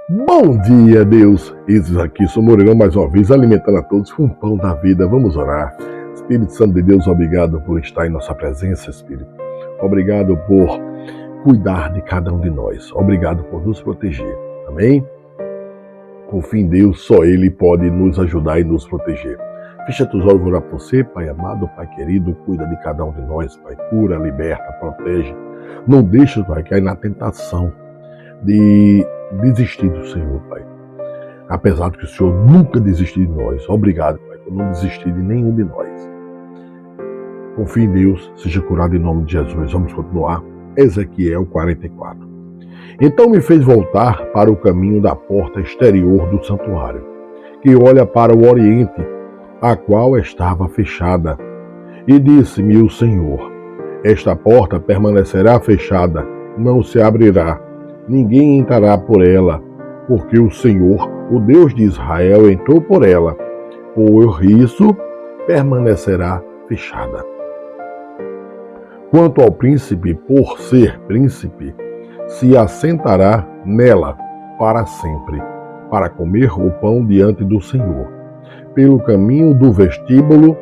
Bom dia, Deus! Eis aqui, sou Moreirão mais uma vez, alimentando a todos com o pão da vida. Vamos orar. Espírito Santo de Deus, obrigado por estar em nossa presença, Espírito. Obrigado por cuidar de cada um de nós. Obrigado por nos proteger. Amém? Confie em Deus, só Ele pode nos ajudar e nos proteger. Fecha teus olhos, vou orar por você, Pai amado, Pai querido, cuida de cada um de nós, Pai, cura, liberta, protege. Não deixa, Pai, cair na tentação de desistir do Senhor, Pai. Apesar de que o Senhor nunca desistiu de nós. Obrigado, Pai, por não desistir de nenhum de nós. Confie em Deus, seja curado em nome de Jesus. Vamos continuar. Ezequiel 44. Então me fez voltar para o caminho da porta exterior do santuário, que olha para o oriente, a qual estava fechada. E disse-me o Senhor: esta porta permanecerá fechada, não se abrirá. Ninguém entrará por ela, porque o Senhor, o Deus de Israel, entrou por ela. Por isso, permanecerá fechada. Quanto ao príncipe, por ser príncipe, se assentará nela para sempre, para comer o pão diante do Senhor. Pelo caminho do vestíbulo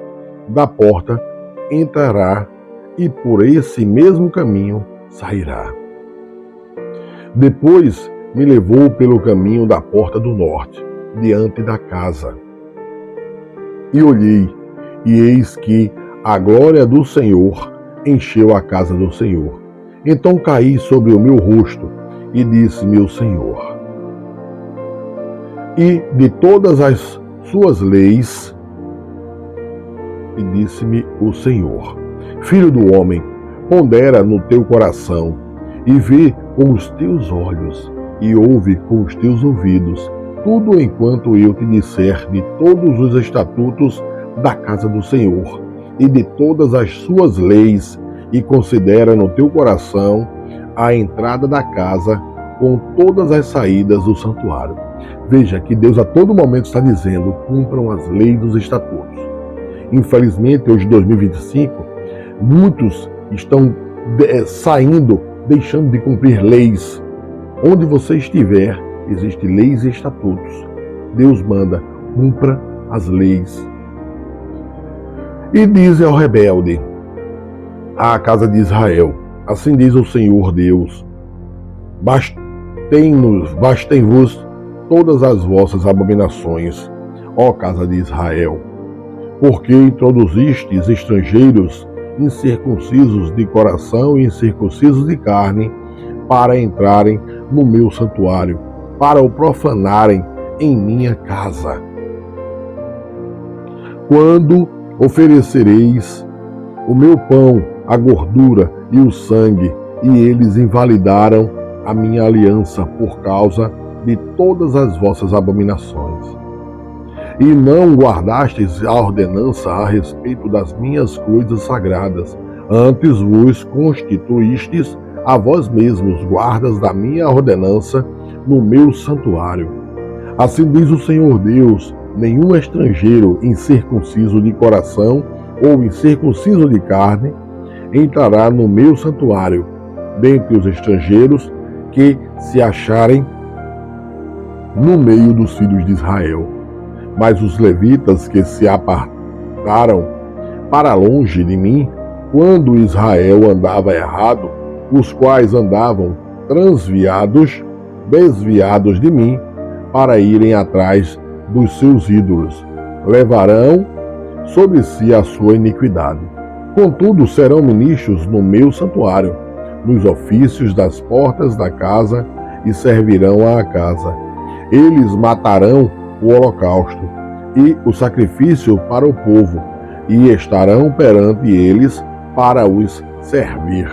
da porta entrará, e por esse mesmo caminho sairá. Depois me levou pelo caminho da porta do norte, diante da casa. E olhei, e eis que a glória do Senhor encheu a casa do Senhor. Então caí sobre o meu rosto, e disse-me o Senhor: e de todas as suas leis, e disse-me o Senhor: filho do homem, pondera no teu coração, e vê com os teus olhos, e ouve com os teus ouvidos, tudo enquanto eu te disser de todos os estatutos da casa do Senhor, e de todas as suas leis, e considera no teu coração a entrada da casa, com todas as saídas do santuário. Veja que Deus a todo momento está dizendo: cumpram as leis dos estatutos. Infelizmente, hoje, em 2025, muitos estão saindo, deixando de cumprir leis. Onde você estiver, existem leis e estatutos. Deus manda: cumpra as leis. E diz ao rebelde, à casa de Israel: assim diz o Senhor Deus: bastem-vos todas as vossas abominações, ó casa de Israel, porque introduzistes estrangeiros incircuncisos de coração e incircuncisos de carne, para entrarem no meu santuário, para o profanarem em minha casa. Quando oferecereis o meu pão, a gordura e o sangue, e eles invalidaram a minha aliança por causa de todas as vossas abominações. E não guardastes a ordenança a respeito das minhas coisas sagradas, antes vos constituístes a vós mesmos guardas da minha ordenança no meu santuário. Assim diz o Senhor Deus: nenhum estrangeiro incircunciso de coração ou incircunciso de carne entrará no meu santuário, dentre os estrangeiros que se acharem no meio dos filhos de Israel. Mas os levitas que se apartaram para longe de mim, quando Israel andava errado, os quais andavam desviados de mim, para irem atrás dos seus ídolos, levarão sobre si a sua iniquidade. Contudo, serão ministros no meu santuário, nos ofícios das portas da casa, e servirão à casa. Eles matarão o holocausto e o sacrifício para o povo, e estarão perante eles para os servir.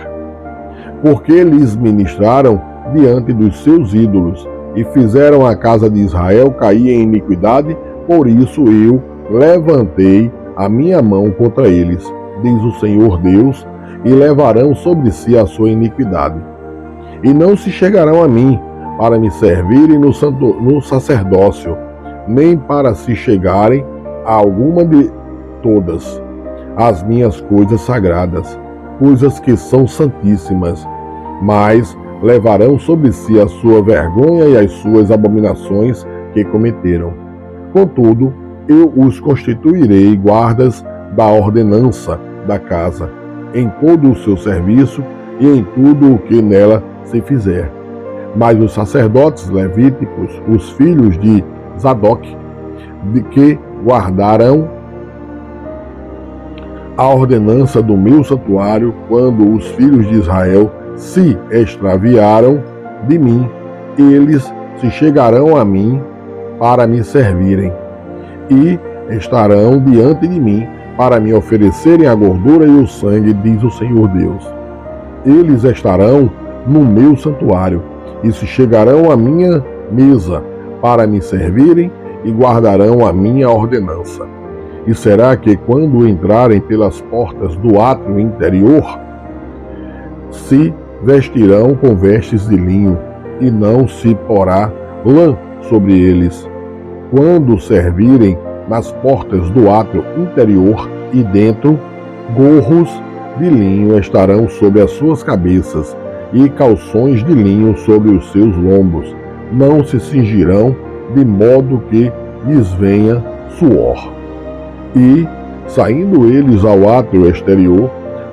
Porque lhes ministraram diante dos seus ídolos, e fizeram a casa de Israel cair em iniquidade, por isso eu levantei a minha mão contra eles, diz o Senhor Deus, e levarão sobre si a sua iniquidade. E não se chegarão a mim para me servirem no sacerdócio, nem para se chegarem a alguma de todas as minhas coisas sagradas, coisas que são santíssimas, mas levarão sobre si a sua vergonha e as suas abominações que cometeram. Contudo, eu os constituirei guardas da ordenança da casa, em todo o seu serviço e em tudo o que nela se fizer. Mas os sacerdotes levíticos, os filhos de Zadok, de que guardarão a ordenança do meu santuário, quando os filhos de Israel se extraviaram de mim, eles se chegarão a mim para me servirem e estarão diante de mim para me oferecerem a gordura e o sangue, diz o Senhor Deus. Eles estarão no meu santuário e se chegarão à minha mesa para me servirem e guardarão a minha ordenança. E será que quando entrarem pelas portas do átrio interior, se vestirão com vestes de linho, e não se porá lã sobre eles. Quando servirem nas portas do átrio interior e dentro, gorros de linho estarão sobre as suas cabeças, e calções de linho sobre os seus lombos. Não se cingirão, de modo que lhes venha suor. E, saindo eles ao átrio exterior,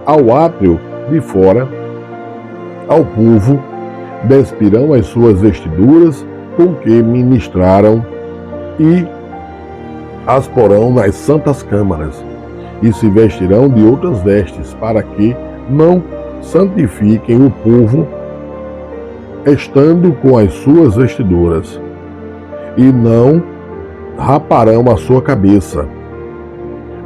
ao átrio de fora, ao povo, despirão as suas vestiduras com que ministraram e as porão nas santas câmaras, e se vestirão de outras vestes, para que não santifiquem o povo, estando com as suas vestiduras, e não raparão a sua cabeça,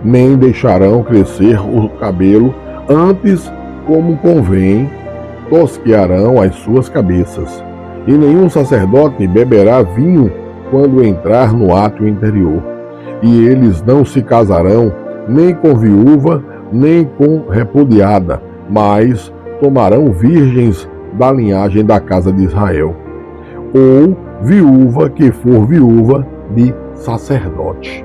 nem deixarão crescer o cabelo, antes, como convém, tosquearão as suas cabeças. E nenhum sacerdote beberá vinho quando entrar no átrio interior. E eles não se casarão nem com viúva, nem com repudiada, mas tomarão virgens da linhagem da casa de Israel, ou viúva que for viúva de sacerdote.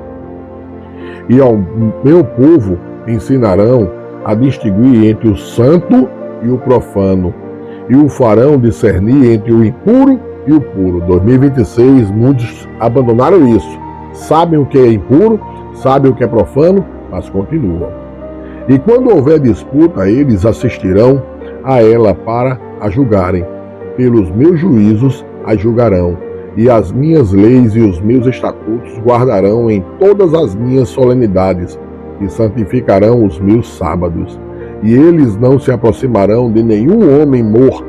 E ao meu povo ensinarão a distinguir entre o santo e o profano, e o farão discernir entre o impuro e o puro. 2026, muitos abandonaram isso. Sabem o que é impuro, sabem o que é profano, mas continuam. E quando houver disputa, eles assistirão a ela para a julgarem. Pelos meus juízos a julgarão, e as minhas leis e os meus estatutos guardarão em todas as minhas solenidades, e santificarão os meus sábados. E eles não se aproximarão de nenhum homem morto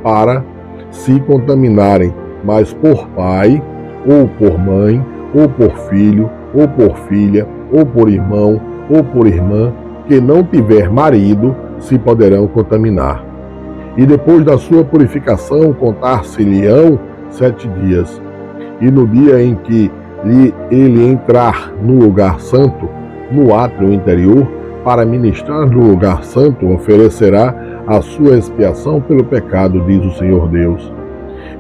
para se contaminarem, mas por pai, ou por mãe, ou por filho, ou por filha, ou por irmão, ou por irmã, que não tiver marido, se poderão contaminar. E depois da sua purificação, contar-se-lhe-ão 7 dias. E no dia em que ele entrar no lugar santo, no átrio interior, para ministrar no lugar santo, oferecerá a sua expiação pelo pecado, diz o Senhor Deus.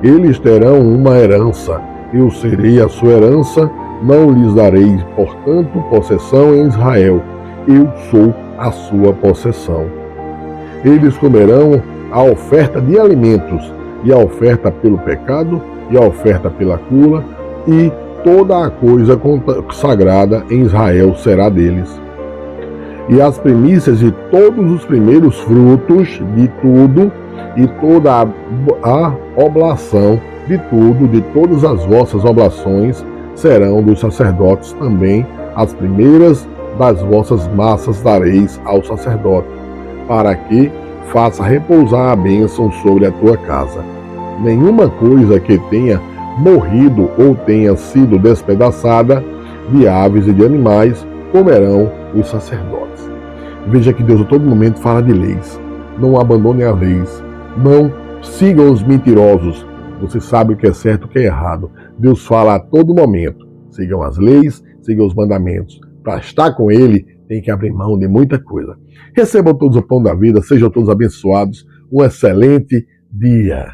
Eles terão uma herança, eu serei a sua herança, não lhes darei, portanto, possessão em Israel. Eu sou a sua possessão. Eles comerão a oferta de alimentos, e a oferta pelo pecado, e a oferta pela cura, e toda a coisa consagrada em Israel será deles. E as primícias de todos os primeiros frutos de tudo, e toda a oblação de tudo, de todas as vossas oblações, serão dos sacerdotes também. As primeiras das vossas massas dareis ao sacerdote, para que faça repousar a bênção sobre a tua casa. Nenhuma coisa que tenha morrido ou tenha sido despedaçada de aves e de animais comerão os sacerdotes. Veja que Deus a todo momento fala de leis. Não abandone as leis. Não sigam os mentirosos. Você sabe o que é certo e o que é errado. Deus fala a todo momento. Sigam as leis, sigam os mandamentos. Para estar com Ele, tem que abrir mão de muita coisa. Recebam todos o pão da vida, sejam todos abençoados. Um excelente dia.